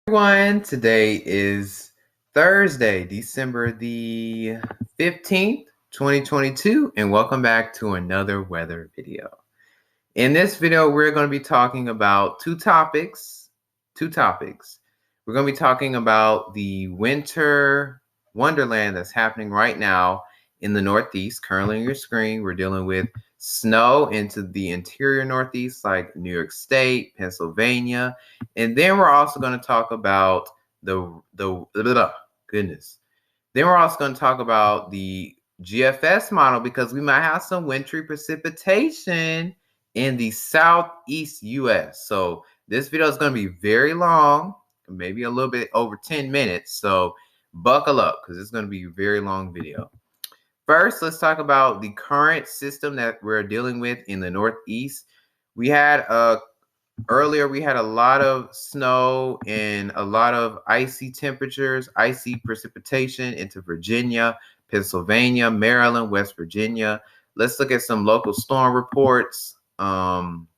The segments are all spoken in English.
Everyone, today is Thursday, December the 15th, 2022, and welcome back to another weather video. In this video, we're going to be talking about two topics. We're going to be talking about the winter wonderland that's happening right now in the Northeast. Currently on your screen, we're dealing with snow into the interior Northeast, like New York State, Pennsylvania. And then we're also going to talk about goodness. Then we're also going to talk about the GFS model because we might have some wintry precipitation in the southeast US. So this video is going to be very long, maybe a little bit over 10 minutes. So buckle up because it's going to be a very long video. First, let's talk about the current system that we're dealing with in the Northeast. Earlier, we had a lot of snow and a lot of icy temperatures, icy precipitation into Virginia, Pennsylvania, Maryland, West Virginia. Let's look at some local storm reports from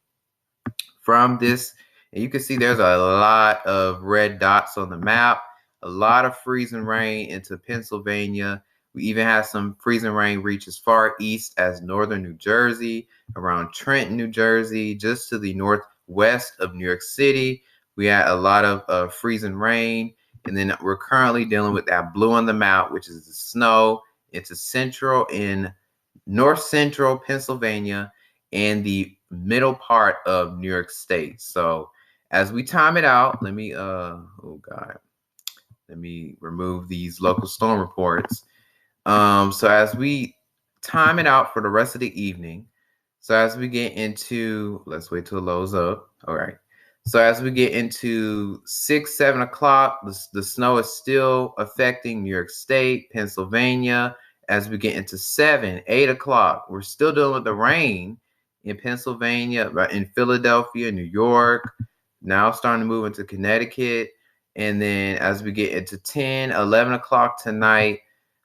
this. And you can see there's a lot of red dots on the map, a lot of freezing rain into Pennsylvania. We even have some freezing rain reach as far east as northern New Jersey, around Trenton, New Jersey, just to the northwest of New York City. We had a lot of freezing rain. And then we're currently dealing with that blue on the map, which is the snow into central and north central Pennsylvania and the middle part of New York State. So as we time it out, let me remove these local storm reports. So as we time it out for the rest of the evening, so as we get into, let's wait till it loads up. All right. So as we get into 6, 7 o'clock, the snow is still affecting New York State, Pennsylvania. As we get into 7, 8 o'clock, we're still dealing with the rain in Pennsylvania, in Philadelphia, New York, now starting to move into Connecticut. And then as we get into 10, 11 o'clock tonight,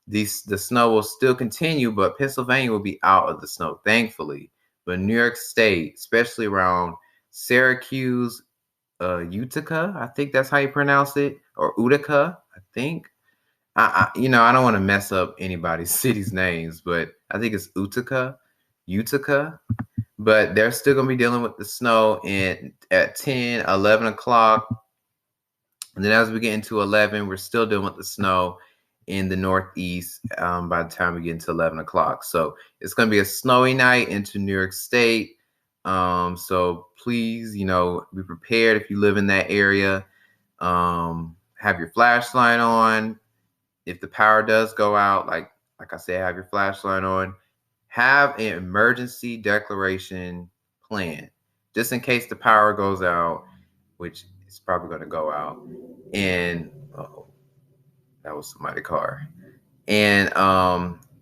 the snow will still continue, but Pennsylvania will be out of the snow, thankfully. But New York State, especially around Syracuse, Utica, I think that's how you pronounce it, or Utica, I think. I don't want to mess up anybody's city's names, but I think it's Utica. But they're still going to be dealing with the snow at 10, 11 o'clock. And then as we get into 11, we're still dealing with the snow in the Northeast by the time we get into 11 o'clock. So it's going to be a snowy night into New York State. So please, be prepared if you live in that area. Have your flashlight on. If the power does go out, like I said, have your flashlight on. Have an emergency declaration plan just in case the power goes out, which is probably going to go out. And that was somebody's car. And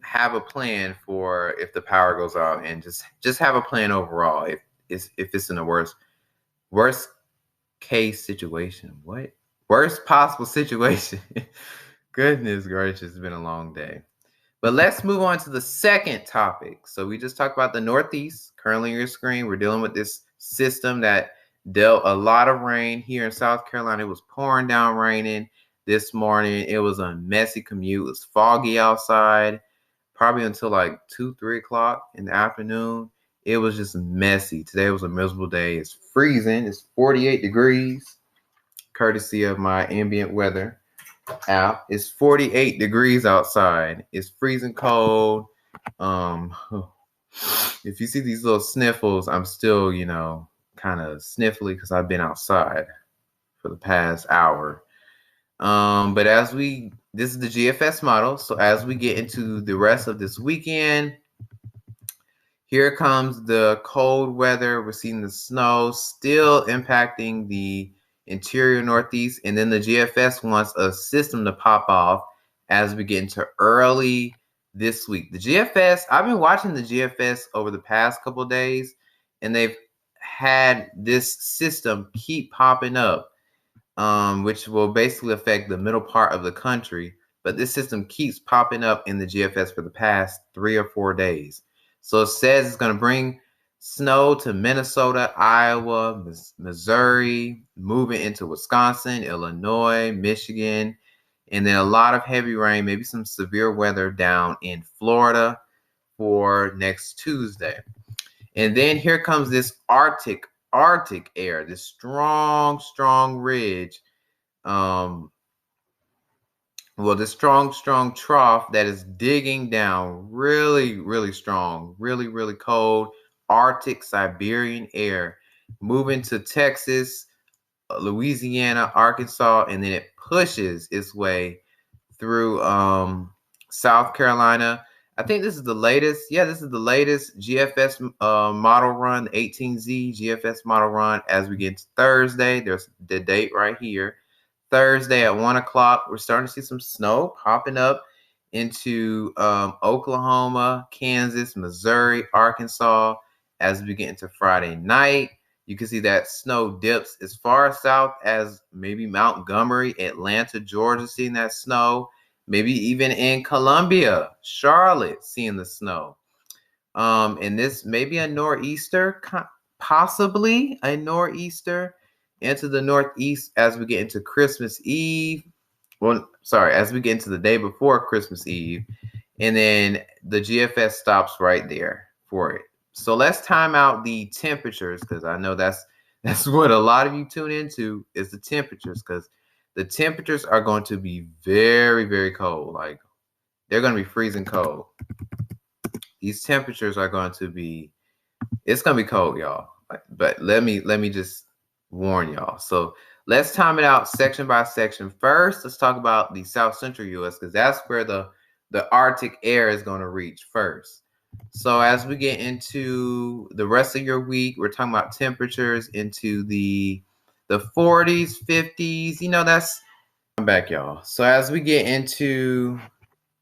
have a plan for if the power goes out, and just have a plan overall if it's in a worst case situation. What? Worst possible situation. Goodness gracious, it's been a long day. But let's move on to the second topic. So we just talked about the Northeast. Currently on your screen, we're dealing with this system that dealt a lot of rain here in South Carolina. It was pouring down raining this morning. It was a messy commute. It was foggy outside, probably until like 2, 3 o'clock in the afternoon. It was just messy. Today was a miserable day. It's freezing. It's 48 degrees, courtesy of my ambient weather app. It's 48 degrees outside. It's freezing cold. If you see these little sniffles, I'm still, kind of sniffly because I've been outside for the past hour. But this is the GFS model. So as we get into the rest of this weekend, here comes the cold weather. We're seeing the snow still impacting the interior Northeast. And then the GFS wants a system to pop off as we get into early this week. The GFS, I've been watching the GFS over the past couple of days, and they've had this system keep popping up, which will basically affect the middle part of the country. But this system keeps popping up in the GFS for the past 3 or 4 days. So it says it's going to bring Snow to Minnesota, Iowa, Missouri, moving into Wisconsin, Illinois, Michigan, and then a lot of heavy rain, maybe some severe weather down in Florida for next Tuesday. And then here comes this Arctic air, this strong ridge. This strong trough that is digging down really strong, really cold Arctic Siberian air, moving to Texas, Louisiana, Arkansas, and then it pushes its way through South Carolina. I think this is the latest. Yeah, this is the latest GFS model run, the 18Z GFS model run. As we get to Thursday, there's the date right here. Thursday at 1 o'clock, we're starting to see some snow popping up into Oklahoma, Kansas, Missouri, Arkansas. As we get into Friday night, you can see that snow dips as far south as maybe Montgomery, Atlanta, Georgia, seeing that snow. Maybe even in Columbia, Charlotte, seeing the snow. And this maybe a nor'easter, possibly a nor'easter into the northeast as we get into Christmas Eve. As we get into the day before Christmas Eve. And then the GFS stops right there for it. So let's time out the temperatures, because I know that's what a lot of you tune into is the temperatures, because the temperatures are going to be very cold. Like, they're going to be freezing cold. These temperatures are going to be, it's going to be cold, y'all. But let me just warn y'all. So let's time it out section by section. First, let's talk about the South Central U.S., because that's where the Arctic air is going to reach first. So as we get into the rest of your week, we're talking about temperatures into the 40s, 50s. You know, that's, I'm back, y'all. So as we get into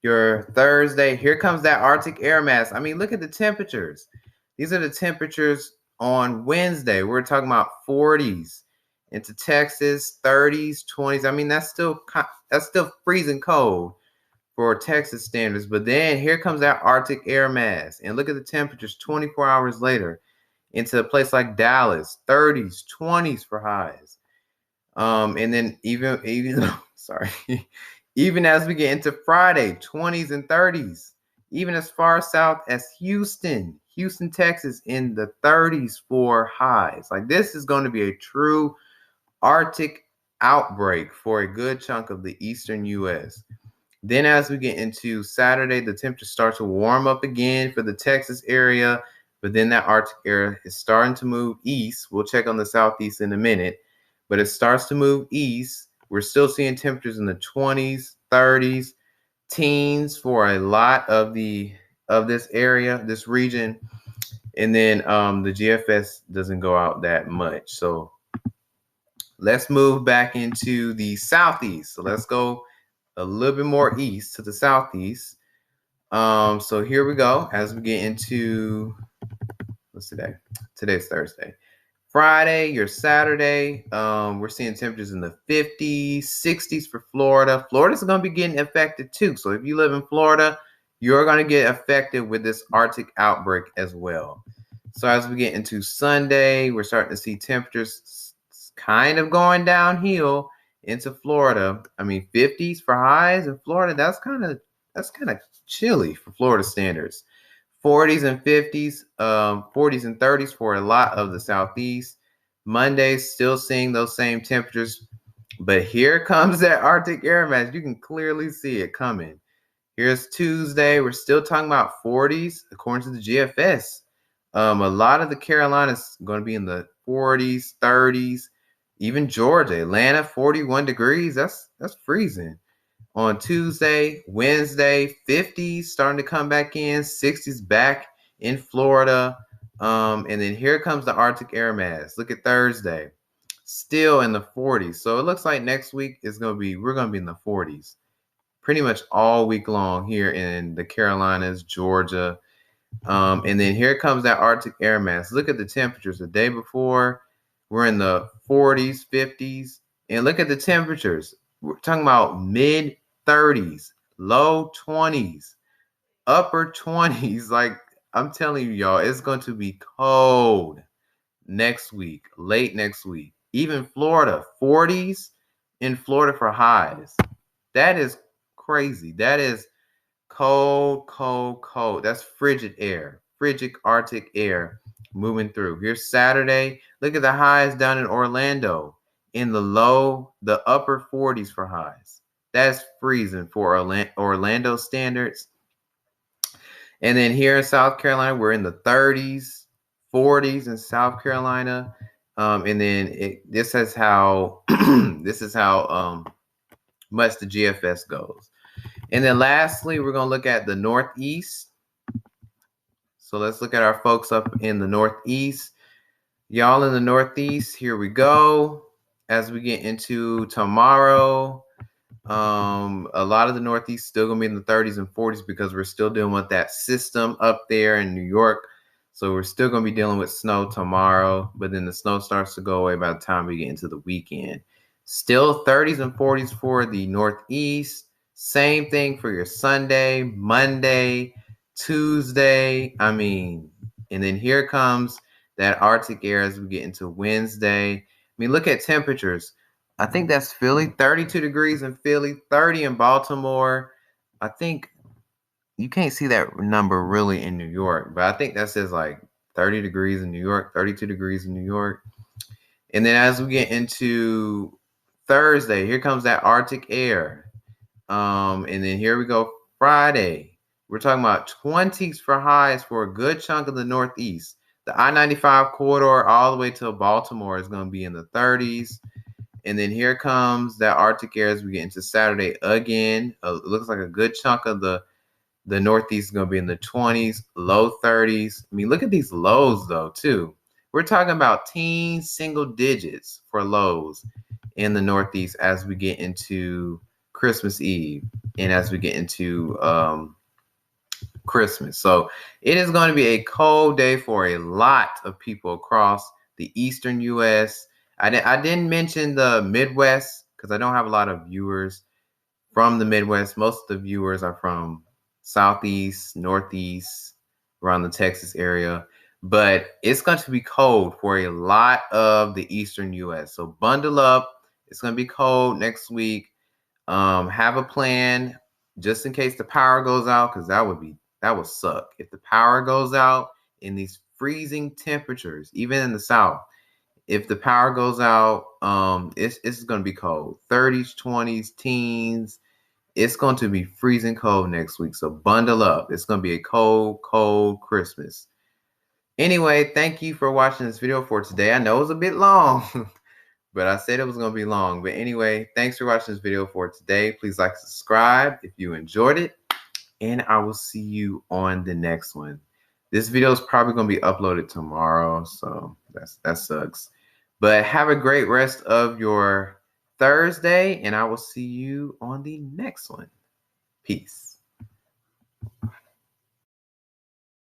your Thursday, here comes that Arctic air mass. I mean, look at the temperatures. These are the temperatures on Wednesday. We're talking about 40s into Texas, 30s, 20s. I mean, that's still freezing cold for Texas standards. But then here comes that Arctic air mass. And look at the temperatures 24 hours later into a place like Dallas, 30s, 20s for highs. And then even even as we get into Friday, 20s and 30s, even as far south as Houston, Texas, in the 30s for highs. Like, this is going to be a true Arctic outbreak for a good chunk of the eastern U.S. Then as we get into Saturday, the temperatures start to warm up again for the Texas area, but then that Arctic area is starting to move east. We'll check on the southeast in a minute, but it starts to move east. We're still seeing temperatures in the 20s, 30s, teens for a lot of this area, this region. And then the GFS doesn't go out that much. So let's move back into the southeast. So let's go a little bit more east to the southeast. So here we go. As we get into, what's today? Today's Thursday. Friday, your Saturday, we're seeing temperatures in the 50s, 60s for Florida. Florida's going to be getting affected too. So if you live in Florida, you're going to get affected with this Arctic outbreak as well. So as we get into Sunday, we're starting to see temperatures kind of going downhill into Florida. I mean, 50s for highs in Florida. That's kind of chilly for Florida standards. 40s and 50s, 40s and 30s for a lot of the southeast. Monday, still seeing those same temperatures, but here comes that Arctic air mass. You can clearly see it coming. Here's Tuesday. We're still talking about 40s according to the GFS. A lot of the Carolinas going to be in the 40s, 30s. Even Georgia, Atlanta, 41 degrees. That's freezing. On Tuesday, Wednesday, 50s starting to come back in, 60s back in Florida. And then here comes the Arctic air mass. Look at Thursday, still in the 40s. So it looks like next week we're going to be in the 40s pretty much all week long here in the Carolinas, Georgia. And then here comes that Arctic air mass. Look at the temperatures the day before. We're in the 40s, 50s. And look at the temperatures. We're talking about mid 30s, low 20s, upper 20s. Like, I'm telling you, y'all, it's going to be cold next week, late next week. Even Florida, 40s in Florida for highs. That is crazy. That is cold, cold, cold. That's frigid air, frigid Arctic air moving through. Here's Saturday. Look at the highs down in Orlando in the upper 40s for highs. That's freezing for Orlando standards. And then here in South Carolina, we're in the 30s, 40s in South Carolina. And then this is how this is how much the GFS goes. And then lastly, we're going to look at the Northeast. So let's look at our folks up in the Northeast. Y'all in the Northeast, here we go. As we get into tomorrow, a lot of the Northeast still going to be in the 30s and 40s because we're still dealing with that system up there in New York. So we're still going to be dealing with snow tomorrow, but then the snow starts to go away by the time we get into the weekend. Still 30s and 40s for the Northeast. Same thing for your Sunday, Monday, Tuesday. And then here comes that Arctic air as we get into Wednesday. Look at temperatures. I think that's Philly, 32 degrees in Philly, 30 in Baltimore. I think you can't see that number really in New York, but I think that says like 30 degrees in New York, 32 degrees in New York. And then as we get into Thursday, here comes that Arctic air. And then here we go Friday. We're talking about 20s for highs for a good chunk of the Northeast. The I-95 corridor all the way to Baltimore is going to be in the 30s. And then here comes that Arctic air as we get into Saturday again. It looks like a good chunk of the Northeast is going to be in the 20s, low 30s. Look at these lows, though, too. We're talking about teen single digits for lows in the Northeast as we get into Christmas Eve and as we get into Christmas. So it is going to be a cold day for a lot of people across the eastern U.S. I didn't mention the Midwest because I don't have a lot of viewers from the Midwest. Most of the viewers are from Southeast, Northeast, around the Texas area. But it's going to be cold for a lot of the eastern U.S. So bundle up. It's going to be cold next week. Have a plan just in case the power goes out, because that would suck. If the power goes out in these freezing temperatures, even in the South, if the power goes out, it's going to be cold. 30s, 20s, teens. It's going to be freezing cold next week. So bundle up. It's going to be a cold, cold Christmas. Anyway, thank you for watching this video for today. I know it was a bit long, but I said it was going to be long. But anyway, thanks for watching this video for today. Please like, subscribe if you enjoyed it. And I will see you on the next one. This video is probably going to be uploaded tomorrow. So that sucks. But have a great rest of your Thursday, and I will see you on the next one. Peace.